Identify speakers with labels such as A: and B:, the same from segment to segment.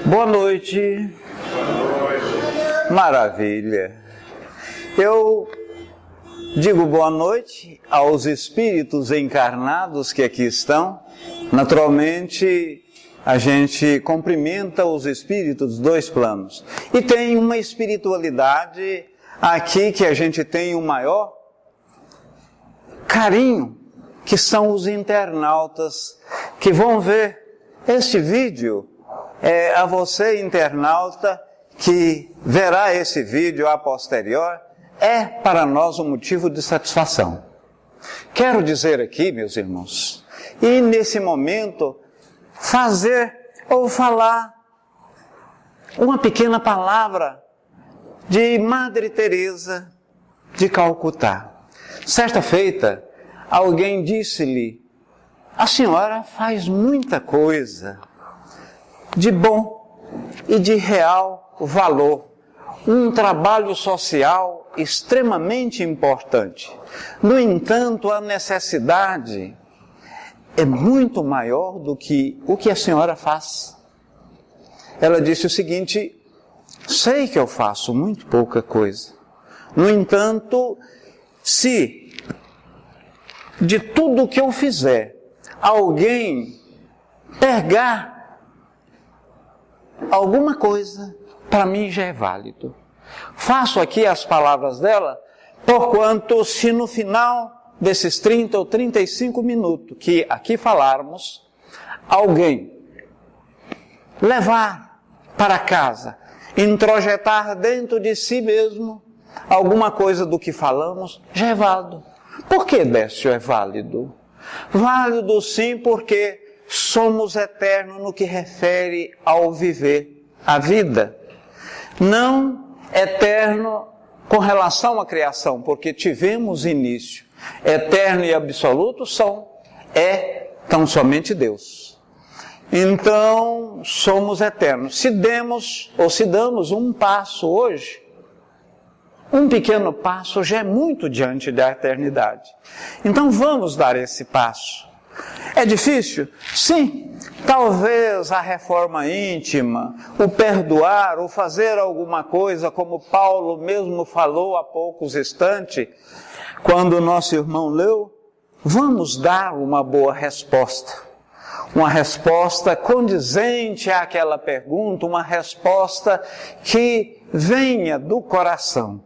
A: Boa noite. Maravilha. Eu digo boa noite aos espíritos encarnados que aqui estão. Naturalmente, a gente cumprimenta os espíritos dos dois planos. E tem uma espiritualidade aqui que a gente tem o maior carinho, que são os internautas que vão ver este vídeo. A você, internauta, que verá esse vídeo a posterior, é para nós um motivo de satisfação. Quero dizer aqui, meus irmãos, e nesse momento, fazer ou falar uma pequena palavra de Madre Teresa de Calcutá. Certa feita, alguém disse-lhe: a senhora faz muita coisa de bom e de real valor, um trabalho social extremamente importante. No entanto, a necessidade é muito maior do que o que a senhora faz. Ela disse o seguinte: sei que eu faço muito pouca coisa. No entanto, se de tudo que eu fizer, alguém pegar alguma coisa, para mim já é válido. Faço aqui as palavras dela, porquanto se no final desses 30 ou 35 minutos que aqui falarmos, alguém levar para casa, introjetar dentro de si mesmo alguma coisa do que falamos, já é válido. Por que, Décio, é válido? Válido sim, porque somos eternos no que refere ao viver a vida. Não eterno com relação à criação, porque tivemos início. Eterno e absoluto são tão somente Deus. Então, somos eternos. Se damos um passo hoje, um pequeno passo já é muito diante da eternidade. Então, vamos dar esse passo. É difícil? Sim. Talvez a reforma íntima, o perdoar, o fazer alguma coisa, como Paulo mesmo falou há poucos instantes, quando o nosso irmão leu, vamos dar uma boa resposta. Uma resposta condizente àquela pergunta, uma resposta que venha do coração.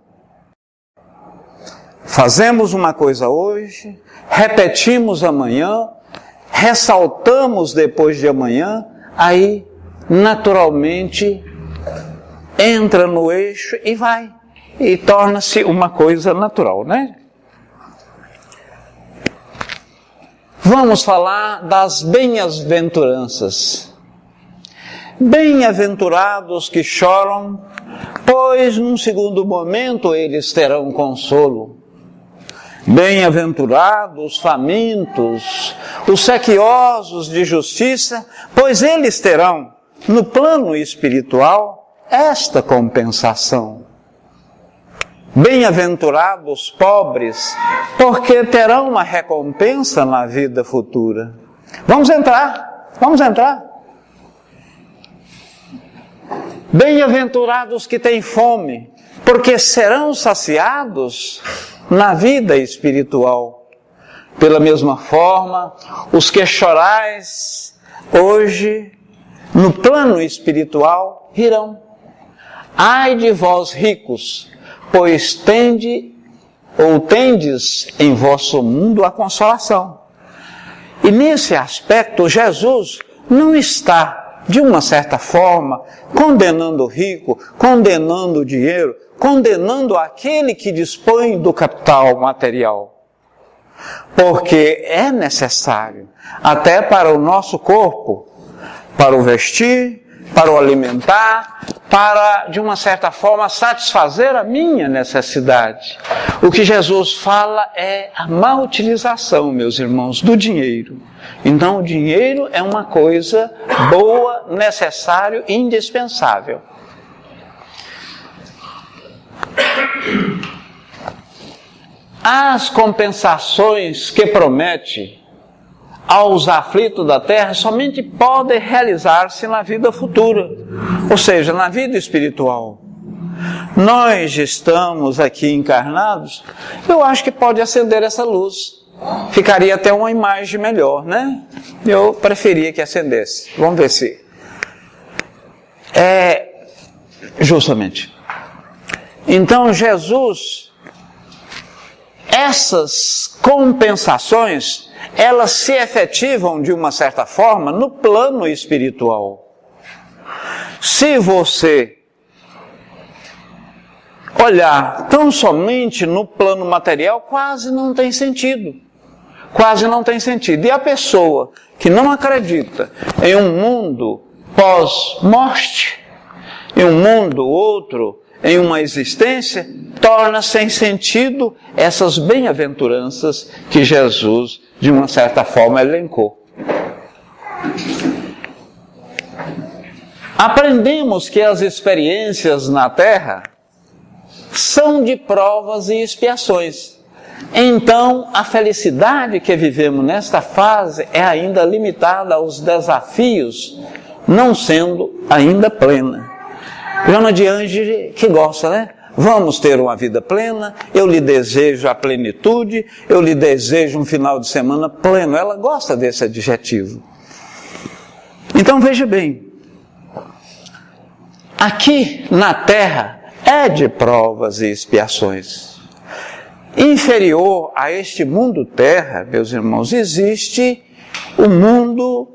A: Fazemos uma coisa hoje, repetimos amanhã, ressaltamos depois de amanhã, aí naturalmente entra no eixo e vai, e torna-se uma coisa natural, né? Vamos falar das bem-aventuranças. Bem-aventurados que choram, pois num segundo momento eles terão consolo. Bem-aventurados, famintos, os sequiosos de justiça, pois eles terão, no plano espiritual, esta compensação. Bem-aventurados pobres, porque terão uma recompensa na vida futura. Vamos entrar. Bem-aventurados que têm fome, porque serão saciados na vida espiritual. Pela mesma forma, os que chorais hoje, no plano espiritual, rirão. Ai de vós ricos, pois tendes em vosso mundo a consolação. E nesse aspecto, Jesus não está, de uma certa forma, condenando o rico, condenando o dinheiro, condenando aquele que dispõe do capital material. Porque é necessário, até para o nosso corpo, para o vestir, para o alimentar, para, de uma certa forma, satisfazer a minha necessidade. O que Jesus fala é a má utilização, meus irmãos, do dinheiro. Então, o dinheiro é uma coisa boa, necessário e indispensável. As compensações que promete aos aflitos da terra somente pode realizar-se na vida futura, ou seja, na vida espiritual. Nós estamos aqui encarnados, eu acho que pode acender essa luz. Ficaria até uma imagem melhor, né? Eu preferia que acendesse. Vamos ver se... Justamente. Então, Jesus, essas compensações, elas se efetivam de uma certa forma no plano espiritual. Se você olhar tão somente no plano material, quase não tem sentido. Quase não tem sentido. E a pessoa que não acredita em um mundo pós-morte, em um mundo outro, em uma existência, torna sem sentido essas bem-aventuranças que Jesus, de uma certa forma, elencou. Aprendemos que as experiências na Terra são de provas e expiações. Então, a felicidade que vivemos nesta fase é ainda limitada aos desafios, não sendo ainda plena. Joana de Ângeles, que gosta, né? Vamos ter uma vida plena, eu lhe desejo a plenitude, eu lhe desejo um final de semana pleno. Ela gosta desse adjetivo. Então, veja bem, aqui na Terra é de provas e expiações. Inferior a este mundo terra, meus irmãos, existe o mundo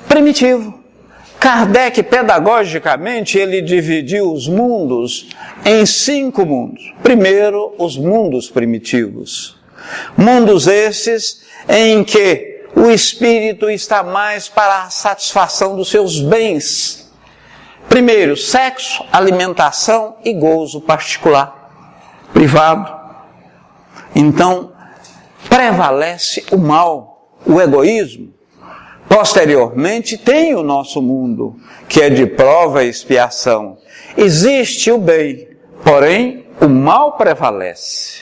A: primitivo. Kardec, pedagogicamente, ele dividiu os mundos em 5 mundos. Primeiro, os mundos primitivos. Mundos esses em que o espírito está mais para a satisfação dos seus bens. Primeiro, sexo, alimentação e gozo particular, privado. Então, prevalece o mal, o egoísmo. Posteriormente, tem o nosso mundo, que é de prova e expiação. Existe o bem, porém, o mal prevalece.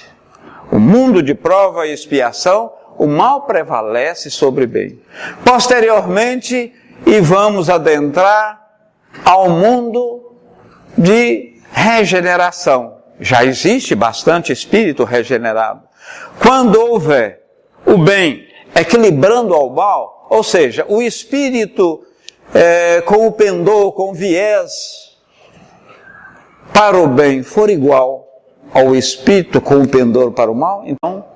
A: O mundo de prova e expiação, o mal prevalece sobre o bem. Posteriormente, e vamos adentrar ao mundo de regeneração. Já existe bastante espírito regenerado. Quando houver o bem equilibrando ao mal, ou seja, o espírito com o pendor, com o viés para o bem for igual ao espírito com o pendor para o mal, então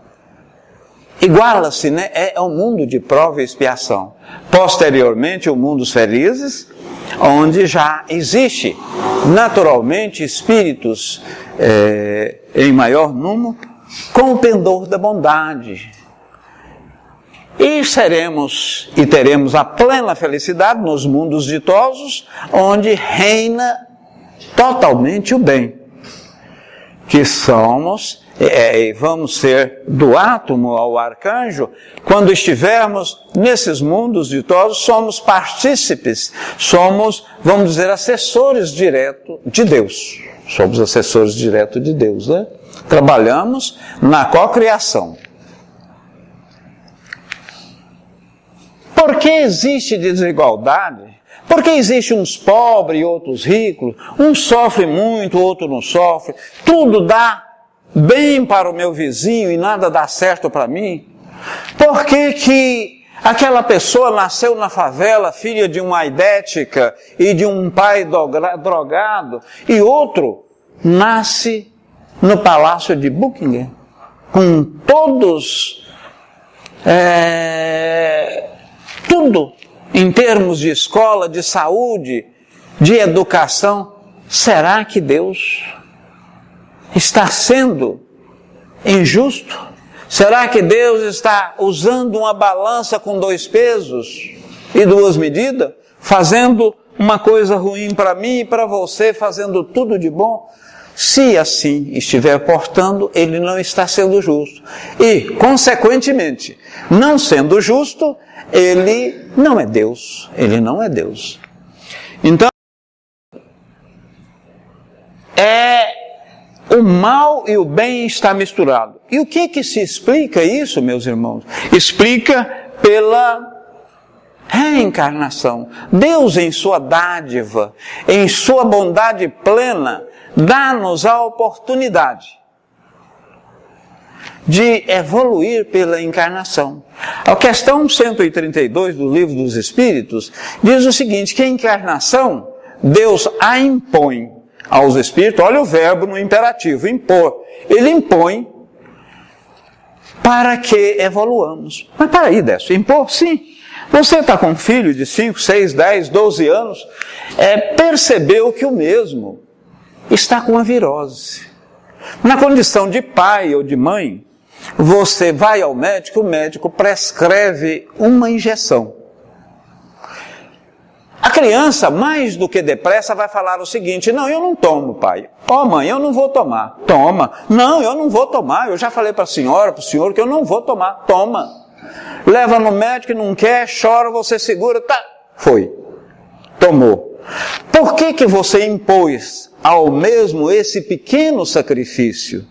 A: iguala-se, né? É um mundo de prova e expiação. Posteriormente, o mundo dos felizes, onde já existe naturalmente espíritos em maior número com o pendor da bondade. E seremos e teremos a plena felicidade nos mundos ditosos, onde reina totalmente o bem, que somos, vamos ser do átomo ao arcanjo. Quando estivermos nesses mundos ditosos, somos partícipes, somos, vamos dizer, assessores diretos de Deus. Somos assessores diretos de Deus, né? Trabalhamos na cocriação. Por que existe desigualdade? Por que existe uns pobres e outros ricos? Um sofre muito, o outro não sofre. Tudo dá bem para o meu vizinho e nada dá certo para mim? Por que aquela pessoa nasceu na favela, filha de uma aidética e de um pai drogado, e outro nasce no palácio de Buckingham, com todos... tudo em termos de escola, de saúde, de educação? Será que Deus está sendo injusto? Será que Deus está usando uma balança com 2 pesos e 2 medidas? Fazendo uma coisa ruim para mim e para você, fazendo tudo de bom? Se assim estiver portando, ele não está sendo justo. E, consequentemente, não sendo justo, ele não é Deus. Ele não é Deus. Então, o mal e o bem está misturado. E o que se explica isso, meus irmãos? Explica pela reencarnação. Deus, em sua dádiva, em sua bondade plena, dá-nos a oportunidade de evoluir pela encarnação. A questão 132 do Livro dos Espíritos diz o seguinte, que a encarnação, Deus a impõe aos espíritos, olha o verbo no imperativo, impor. Ele impõe para que evoluamos. Mas para aí, Décio, impor? Sim. Você está com um filho de 5, 6, 10, 12 anos, percebeu que o mesmo está com a virose. Na condição de pai ou de mãe, você vai ao médico, o médico prescreve uma injeção. A criança, mais do que depressa, vai falar o seguinte, não, eu não tomo, pai. Ó, mãe, eu não vou tomar. Toma. Não, eu não vou tomar. Eu já falei para a senhora, para o senhor, que eu não vou tomar. Toma. Leva no médico, não quer, chora, você segura, tá. Foi. Tomou. Por que você impôs ao mesmo esse pequeno sacrifício?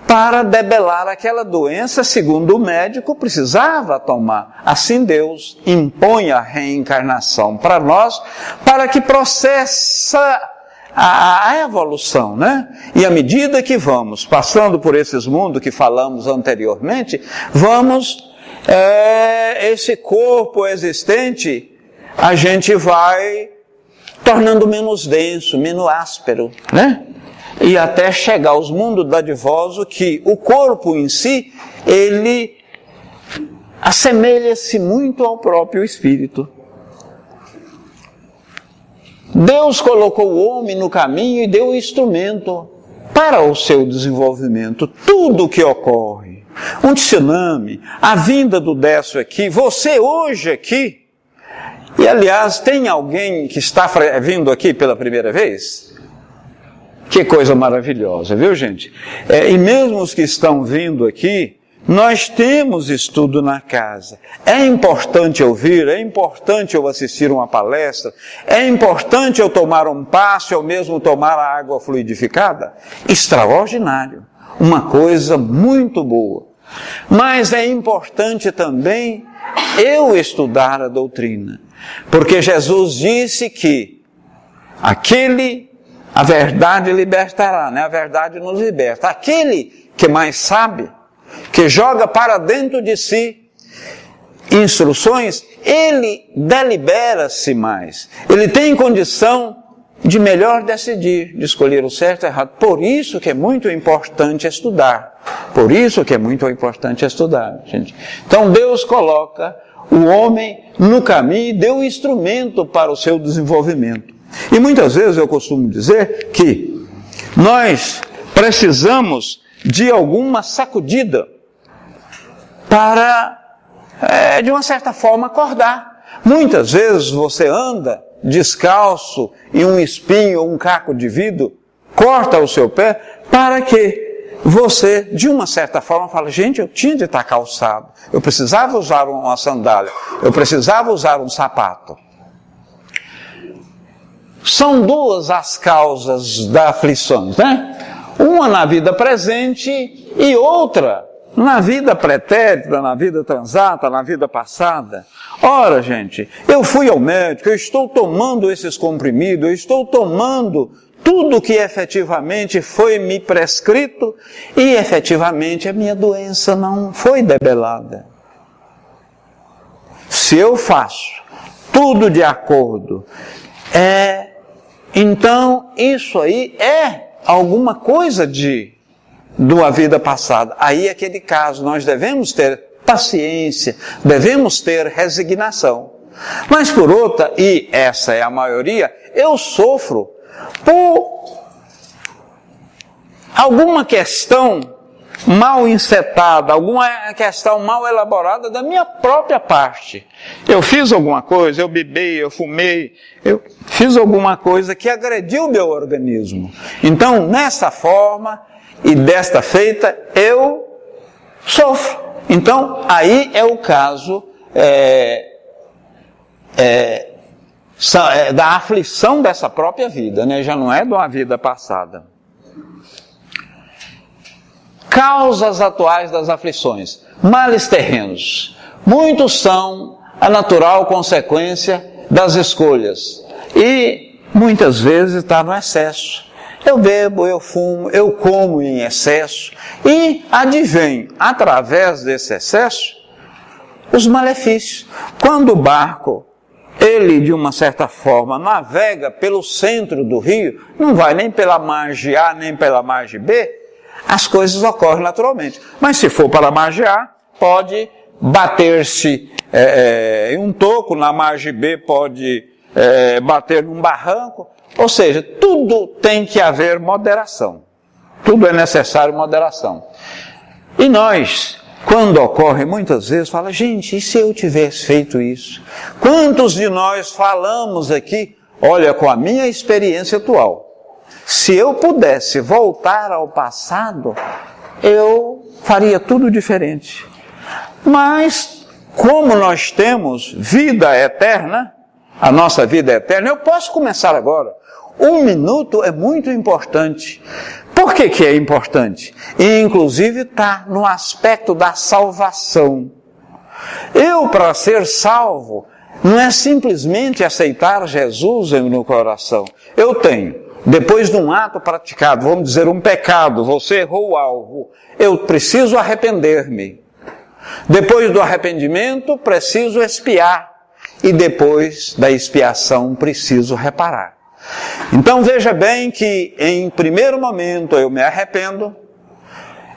A: Para debelar aquela doença, segundo o médico, precisava tomar. Assim Deus impõe a reencarnação para nós, para que processa a evolução, né? E à medida que vamos passando por esses mundos que falamos anteriormente, esse corpo existente, a gente vai tornando menos denso, menos áspero, né? E até chegar aos mundos dadivosos que o corpo em si, ele assemelha-se muito ao próprio espírito. Deus colocou o homem no caminho e deu o instrumento para o seu desenvolvimento. Tudo que ocorre, um tsunami, a vinda do Décio aqui, você hoje aqui, e aliás, tem alguém que está vindo aqui pela primeira vez? Que coisa maravilhosa, viu, gente? E mesmo os que estão vindo aqui, nós temos estudo na casa. É importante ouvir, é importante eu assistir uma palestra, é importante eu tomar um passe ou mesmo tomar a água fluidificada. Extraordinário. Uma coisa muito boa. Mas é importante também eu estudar a doutrina. Porque Jesus disse que a verdade libertará, né? A verdade nos liberta. Aquele que mais sabe, que joga para dentro de si instruções, ele delibera-se mais. Ele tem condição de melhor decidir, de escolher o certo e o errado. Por isso que é muito importante estudar. Por isso que é muito importante estudar, gente. Então Deus coloca o homem no caminho e deu o instrumento para o seu desenvolvimento. E muitas vezes eu costumo dizer que nós precisamos de alguma sacudida para, de uma certa forma, acordar. Muitas vezes você anda descalço em um espinho ou um caco de vidro, corta o seu pé, para que você, de uma certa forma, fala, gente, eu tinha de estar calçado, eu precisava usar uma sandália, eu precisava usar um sapato. São duas as causas das aflições, né? Uma na vida presente e outra na vida pretérita, na vida transata, na vida passada. Ora, gente, eu fui ao médico, eu estou tomando esses comprimidos, eu estou tomando tudo que efetivamente foi me prescrito e efetivamente a minha doença não foi debelada. Se eu faço tudo de acordo, então isso aí é alguma coisa de uma vida passada. Aí é aquele caso, nós devemos ter paciência, devemos ter resignação. Mas por outra, e essa é a maioria, eu sofro por alguma questão mal encetada, alguma questão mal elaborada da minha própria parte. Eu fiz alguma coisa, eu bebi, eu fumei, eu fiz alguma coisa que agrediu o meu organismo. Então, nessa forma e desta feita, eu sofro. Então, aí é o caso da aflição dessa própria vida, né? Já não é de uma vida passada. Causas atuais das aflições. Males terrenos. Muitos são a natural consequência das escolhas. E muitas vezes está no excesso. Eu bebo, eu fumo, eu como em excesso e advém, através desse excesso, os malefícios. Quando o barco, ele de uma certa forma navega pelo centro do rio, não vai nem pela margem A nem pela margem B, as coisas ocorrem naturalmente. Mas se for para a margem A, pode bater-se em um toco, na margem B pode bater num barranco. Ou seja, tudo tem que haver moderação. Tudo é necessário moderação. E nós, quando ocorre muitas vezes, fala, gente, e se eu tivesse feito isso? Quantos de nós falamos aqui, olha, com a minha experiência atual, se eu pudesse voltar ao passado, eu faria tudo diferente. Mas, como nós temos vida eterna, a nossa vida é eterna, eu posso começar agora. 1 minuto é muito importante. Por que é importante? E, inclusive, está no aspecto da salvação. Eu, para ser salvo, não é simplesmente aceitar Jesus no coração. Eu tenho, depois de um ato praticado, vamos dizer, um pecado, você errou o alvo, eu preciso arrepender-me. Depois do arrependimento, preciso expiar. E depois da expiação, preciso reparar. Então veja bem que em primeiro momento eu me arrependo,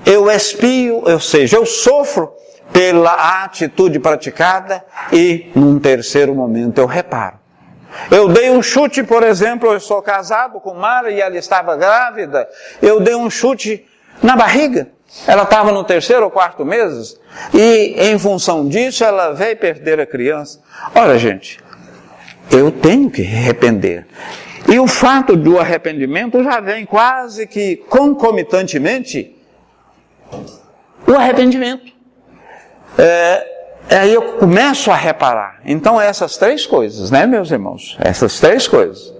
A: eu expio, ou seja, eu sofro pela atitude praticada e num terceiro momento eu reparo. Eu dei um chute, por exemplo, eu sou casado com Mara e ela estava grávida, eu dei um chute na barriga, ela estava no 3º ou 4º mês e em função disso ela veio perder a criança. Ora gente, eu tenho que arrepender. E o fato do arrependimento já vem quase que concomitantemente o arrependimento. Aí eu começo a reparar. Então essas 3 coisas, né, meus irmãos? Essas 3 coisas.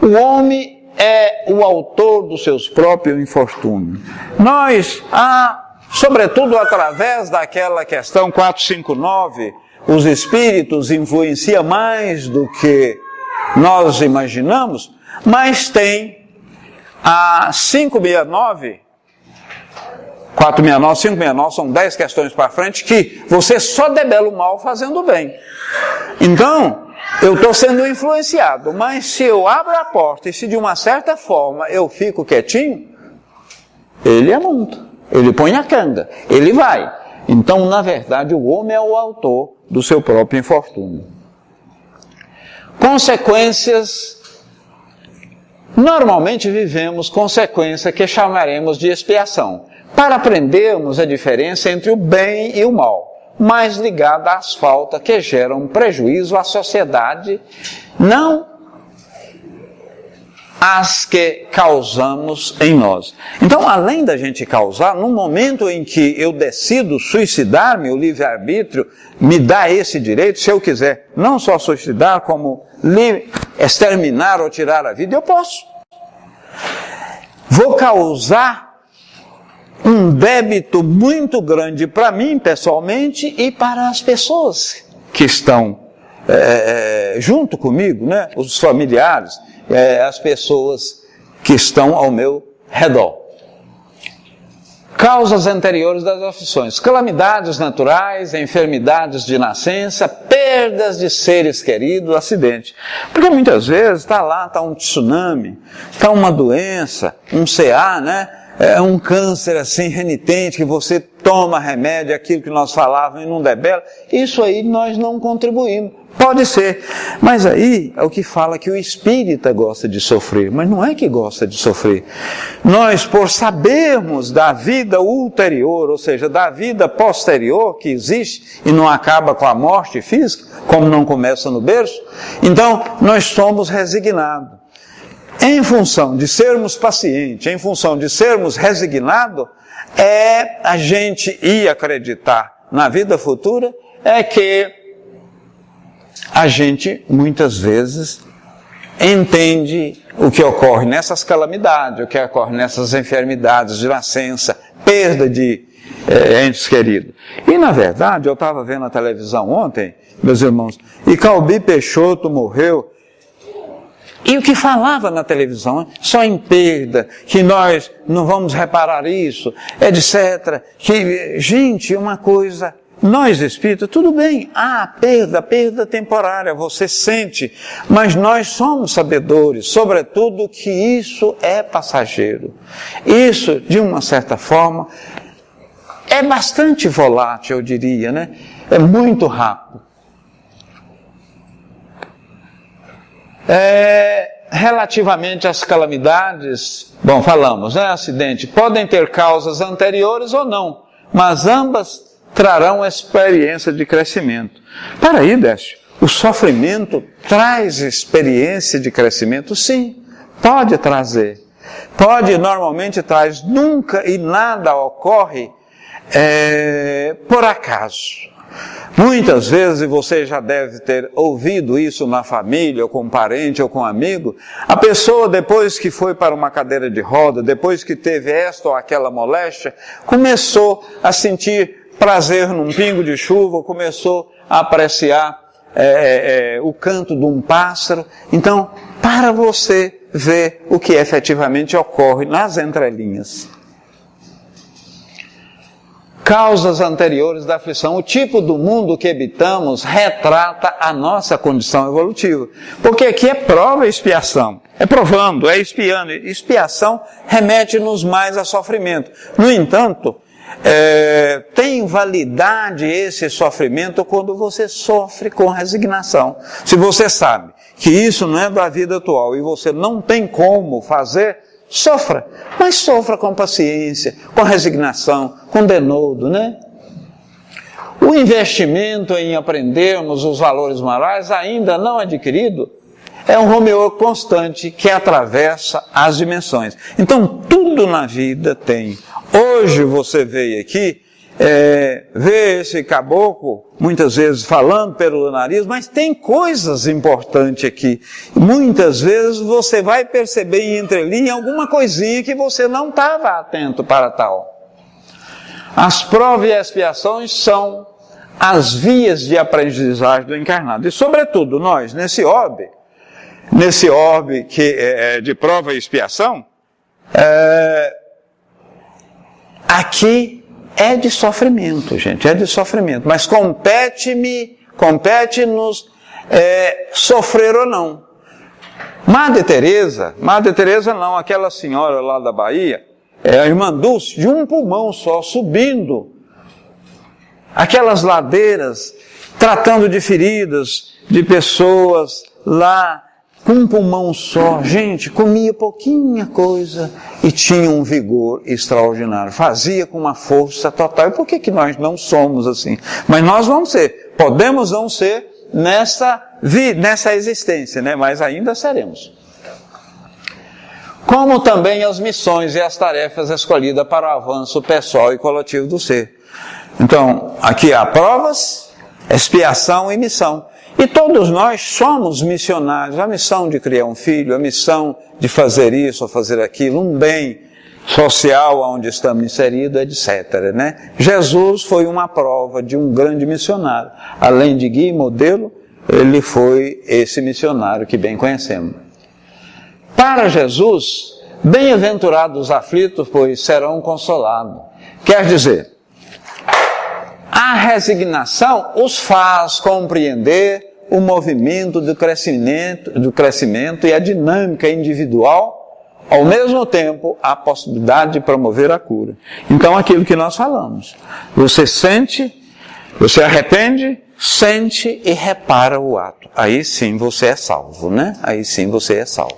A: O homem é o autor dos seus próprios infortúnios. Nós, sobretudo através daquela questão 459, os espíritos influenciam mais do que nós imaginamos, mas tem a 569, 469, 569, são 10 questões para frente, que você só debela o mal fazendo o bem. Então, eu estou sendo influenciado, mas se eu abro a porta e se de uma certa forma eu fico quietinho, ele amonta, ele põe a canga, ele vai. Então, na verdade, o homem é o autor do seu próprio infortúnio. Consequências. Normalmente vivemos consequência que chamaremos de expiação, para aprendermos a diferença entre o bem e o mal, mais ligada às faltas que geram prejuízo à sociedade, não as que causamos em nós. Então, além da gente causar, no momento em que eu decido suicidar-me, o livre-arbítrio me dá esse direito, se eu quiser não só suicidar, como exterminar ou tirar a vida, eu posso. Vou causar um débito muito grande para mim, pessoalmente, e para as pessoas que estão junto comigo, né? Os familiares, as pessoas que estão ao meu redor. Causas anteriores das aflições: calamidades naturais, enfermidades de nascença, perdas de seres queridos, acidente. Porque muitas vezes está um tsunami, está uma doença, um CA, né? Um câncer assim renitente, que você toma remédio, aquilo que nós falávamos e não debela. Isso aí nós não contribuímos. Pode ser, mas aí é o que fala que o espírita gosta de sofrer, mas não é que gosta de sofrer. Nós, por sabermos da vida ulterior, ou seja, da vida posterior que existe e não acaba com a morte física, como não começa no berço, então nós somos resignados. Em função de sermos pacientes, em função de sermos resignados, a gente ir acreditar na vida futura, é que a gente, muitas vezes, entende o que ocorre nessas calamidades, o que ocorre nessas enfermidades de nascença, perda de entes queridos. E, na verdade, eu estava vendo a televisão ontem, meus irmãos, e Calbi Peixoto morreu. E o que falava na televisão, só em perda, que nós não vamos reparar isso, etc. Que, gente, uma coisa, nós espíritas, tudo bem, perda temporária, você sente, mas nós somos sabedores, sobretudo que isso é passageiro. Isso, de uma certa forma, é bastante volátil, eu diria, né? É muito rápido. Relativamente às calamidades, bom, falamos, né? Acidente, podem ter causas anteriores ou não, mas ambas trarão experiência de crescimento. Para aí, Décio, o sofrimento traz experiência de crescimento? Sim, pode trazer. Normalmente traz, nunca e nada ocorre por acaso. Muitas vezes, e você já deve ter ouvido isso na família, ou com um parente, ou com um amigo, a pessoa, depois que foi para uma cadeira de roda, depois que teve esta ou aquela moléstia, começou a sentir prazer num pingo de chuva, começou a apreciar o canto de um pássaro. Então, para você ver o que efetivamente ocorre nas entrelinhas. Causas anteriores da aflição. O tipo do mundo que habitamos retrata a nossa condição evolutiva. Porque aqui é prova e expiação. É provando, é expiando. Expiação remete-nos mais a sofrimento. No entanto, tem validade esse sofrimento quando você sofre com resignação. Se você sabe que isso não é da vida atual e você não tem como fazer, sofra, mas sofra com paciência, com resignação, com denodo, né? O investimento em aprendermos os valores morais ainda não adquirido é um Romeu constante que atravessa as dimensões. Então, tudo na vida tem. Hoje você veio aqui, vê esse caboclo, muitas vezes falando pelo nariz, mas tem coisas importantes aqui. Muitas vezes você vai perceber em entrelinha alguma coisinha que você não estava atento para tal. As provas e expiações são as vias de aprendizagem do encarnado. E sobretudo nós, nesse orbe que é de prova e expiação, aqui é de sofrimento, gente, é de sofrimento. Mas compete-nos sofrer ou não. Madre Teresa não, aquela senhora lá da Bahia, a irmã Dulce, de um pulmão só, subindo aquelas ladeiras, tratando de feridas, de pessoas lá, com um pulmão só, gente, comia pouquinha coisa e tinha um vigor extraordinário, fazia com uma força total. E por que nós não somos assim? Mas nós vamos ser, podemos não ser nessa existência, né? Mas ainda seremos. Como também as missões e as tarefas escolhidas para o avanço pessoal e coletivo do ser. Então, aqui há provas, expiação e missão. E todos nós somos missionários. A missão de criar um filho, a missão de fazer isso ou fazer aquilo, um bem social onde estamos inseridos, etc. Né? Jesus foi uma prova de um grande missionário. Além de guia e modelo, ele foi esse missionário que bem conhecemos. Para Jesus, bem-aventurados os aflitos, pois serão consolados. Quer dizer, a resignação os faz compreender o movimento do crescimento e a dinâmica individual, ao mesmo tempo a possibilidade de promover a cura. Então, aquilo que nós falamos, você sente, você arrepende, sente e repara o ato. Aí sim você é salvo, né? Aí sim você é salvo.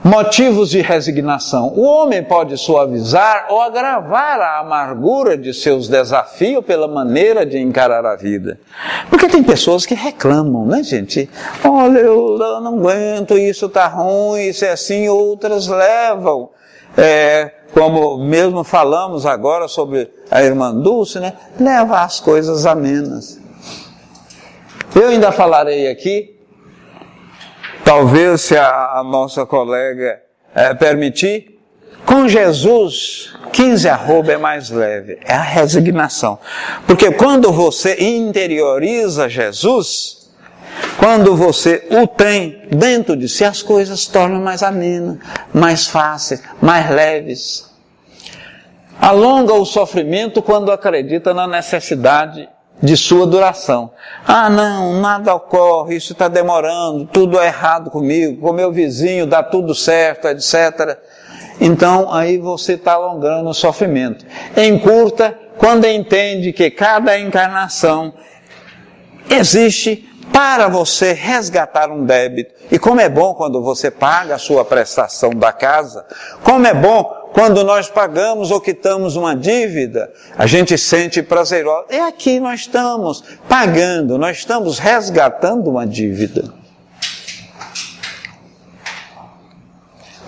A: Motivos de resignação. O homem pode suavizar ou agravar a amargura de seus desafios pela maneira de encarar a vida. Porque tem pessoas que reclamam, né, gente? Olha, eu não aguento, isso está ruim, isso é assim. Outras levam, como mesmo falamos agora sobre a irmã Dulce, né? Leva as coisas amenas. Eu ainda falarei aqui, talvez se a nossa colega permitir, Com Jesus, 15 arroba é mais leve, é a resignação. Porque quando você interioriza Jesus, quando você o tem dentro de si, as coisas se tornam mais amenas, mais fáceis, mais leves. Alonga o sofrimento quando acredita na necessidade de sua duração. Ah, não, nada ocorre, isso está demorando, tudo é errado comigo, com meu vizinho dá tudo certo, etc. Então, aí você está alongando o sofrimento. Encurta quando entende que cada encarnação existe para você resgatar um débito. E como é bom quando você paga a sua prestação da casa, como é bom quando nós pagamos ou quitamos uma dívida, a gente sente prazeroso. É aqui nós estamos pagando, nós estamos resgatando uma dívida.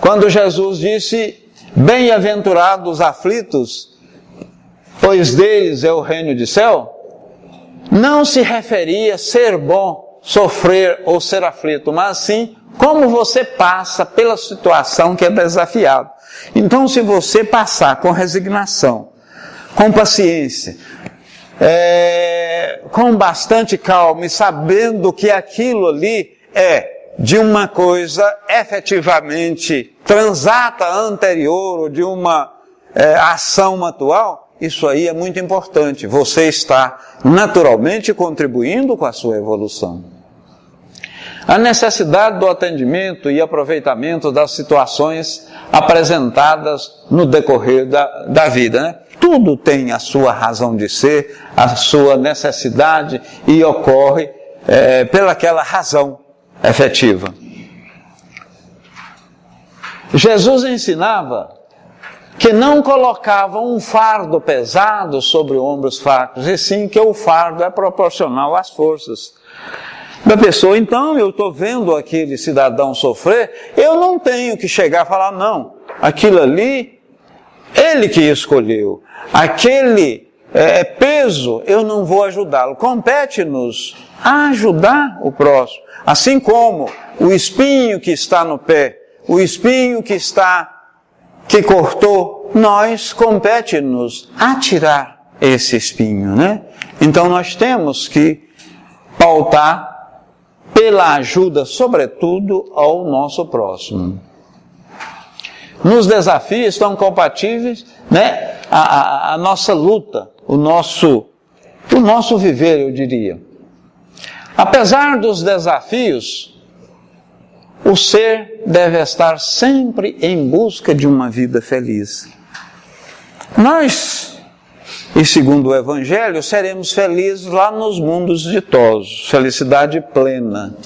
A: Quando Jesus disse, bem-aventurados os aflitos, pois deles é o reino de céu, não se referia a ser bom, sofrer ou ser aflito, mas sim como você passa pela situação que é desafiado. Então, se você passar com resignação, com paciência, com bastante calma e sabendo que aquilo ali é de uma coisa efetivamente transata anterior ou de uma ação atual, isso aí é muito importante. Você está naturalmente contribuindo com a sua evolução. A necessidade do atendimento e aproveitamento das situações apresentadas no decorrer da vida, né? Tudo tem a sua razão de ser, a sua necessidade e ocorre pelaquela razão efetiva. Jesus ensinava que não colocava um fardo pesado sobre ombros fracos, e sim que o fardo é proporcional às forças da pessoa. Então, eu estou vendo aquele cidadão sofrer, eu não tenho que chegar e falar, não, aquilo ali, ele que escolheu, aquele peso, eu não vou ajudá-lo. Compete-nos a ajudar o próximo, assim como o espinho que está no pé, o espinho que cortou, nós compete-nos a tirar esse espinho, né? Então nós temos que pautar pela ajuda, sobretudo, ao nosso próximo. Nos desafios estão compatíveis, né, a nossa luta, o nosso viver, eu diria. Apesar dos desafios, o ser deve estar sempre em busca de uma vida feliz. Nós, e segundo o Evangelho, seremos felizes lá nos mundos ditosos, felicidade plena.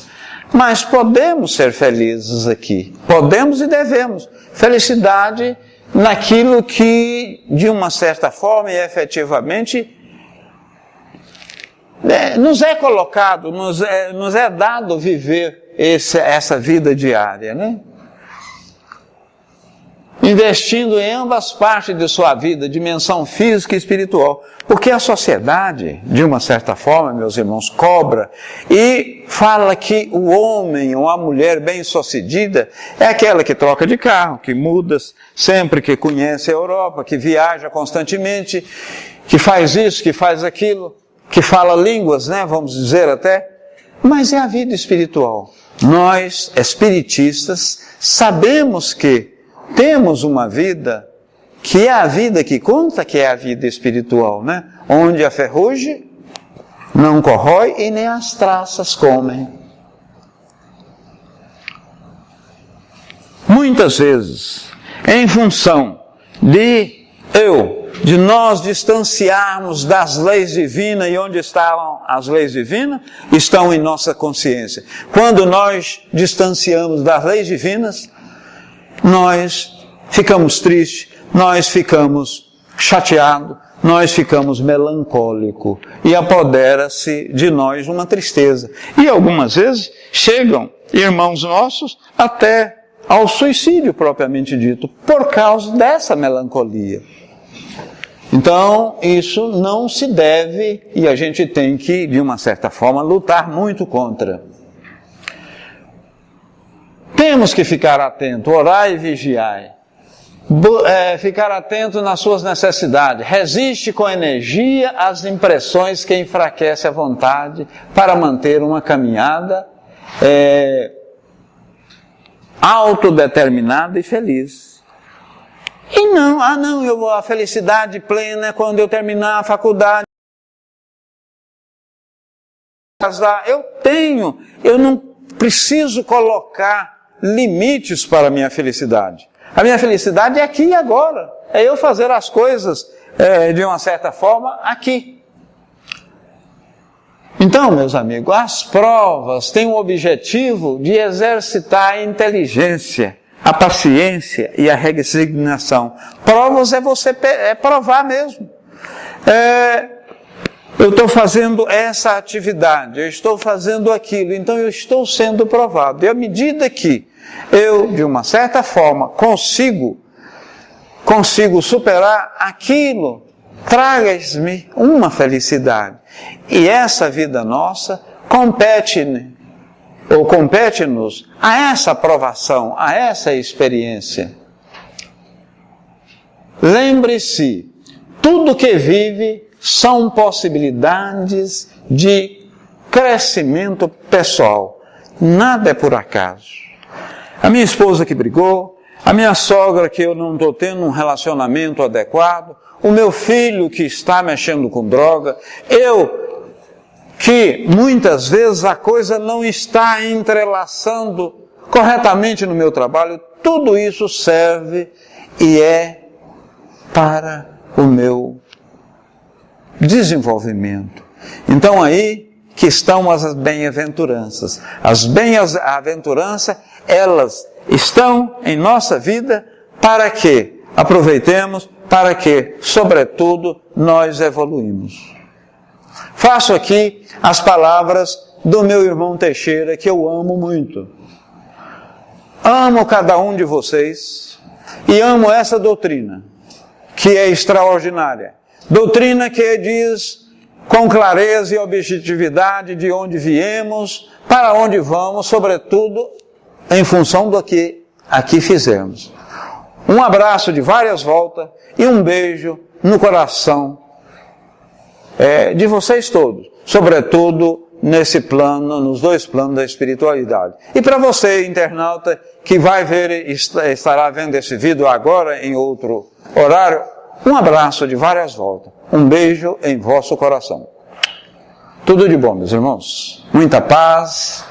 A: Mas podemos ser felizes aqui, podemos e devemos. Felicidade naquilo que, de uma certa forma e efetivamente, nos é colocado, nos é dado viver essa vida diária, né? Investindo em ambas partes de sua vida, dimensão física e espiritual. Porque a sociedade, de uma certa forma, meus irmãos, cobra e fala que o homem ou a mulher bem-sucedida é aquela que troca de carro, que muda sempre, que conhece a Europa, que viaja constantemente, que faz isso, que faz aquilo, que fala línguas, né, vamos dizer até. Mas é a vida espiritual. Nós, espiritistas, sabemos que temos uma vida que é a vida que conta, que é a vida espiritual, né? Onde a ferrugem não corrói e nem as traças comem. Muitas vezes, em função de nós distanciarmos das leis divinas, e onde estavam as leis divinas? Estão em nossa consciência. Quando nós distanciamos das leis divinas, nós ficamos tristes, nós ficamos chateados, nós ficamos melancólicos e apodera-se de nós uma tristeza. E algumas vezes chegam irmãos nossos até ao suicídio propriamente dito, por causa dessa melancolia. Então, isso não se deve e a gente tem que, de uma certa forma, lutar muito contra. Temos que ficar atentos, orar e vigiar. ficar atento nas suas necessidades. Resiste com energia às impressões que enfraquecem a vontade para manter uma caminhada autodeterminada e feliz. E não, a felicidade plena é quando eu terminar a faculdade. Eu não preciso colocar limites para a minha felicidade. A minha felicidade é aqui e agora. É eu fazer as coisas de uma certa forma aqui. Então, meus amigos, as provas têm o objetivo de exercitar a inteligência, a paciência e a resignação. Provas é provar mesmo. Eu estou fazendo essa atividade, eu estou fazendo aquilo, então eu estou sendo provado. E à medida que eu, de uma certa forma, consigo superar aquilo, traga-me uma felicidade. E essa vida nossa compete-nos a essa provação, a essa experiência. Lembre-se, tudo que vive são possibilidades de crescimento pessoal. Nada é por acaso. A minha esposa que brigou, a minha sogra que eu não estou tendo um relacionamento adequado, o meu filho que está mexendo com droga, eu que muitas vezes a coisa não está entrelaçando corretamente no meu trabalho, tudo isso serve e é para o meu desenvolvimento. Então aí que estão as bem-aventuranças. As bem-aventuranças, elas estão em nossa vida para que aproveitemos, para que, sobretudo, nós evoluímos. Faço aqui as palavras do meu irmão Teixeira, que eu amo muito. Amo cada um de vocês e amo essa doutrina, que é extraordinária. Doutrina que diz com clareza e objetividade de onde viemos, para onde vamos, sobretudo em função do que aqui fizemos. Um abraço de várias voltas e um beijo no coração de vocês todos, sobretudo nesse plano, nos dois planos da espiritualidade. E para você, internauta, que vai ver, estará vendo esse vídeo agora em outro horário, um abraço de várias voltas. Um beijo em vosso coração. Tudo de bom, meus irmãos. Muita paz.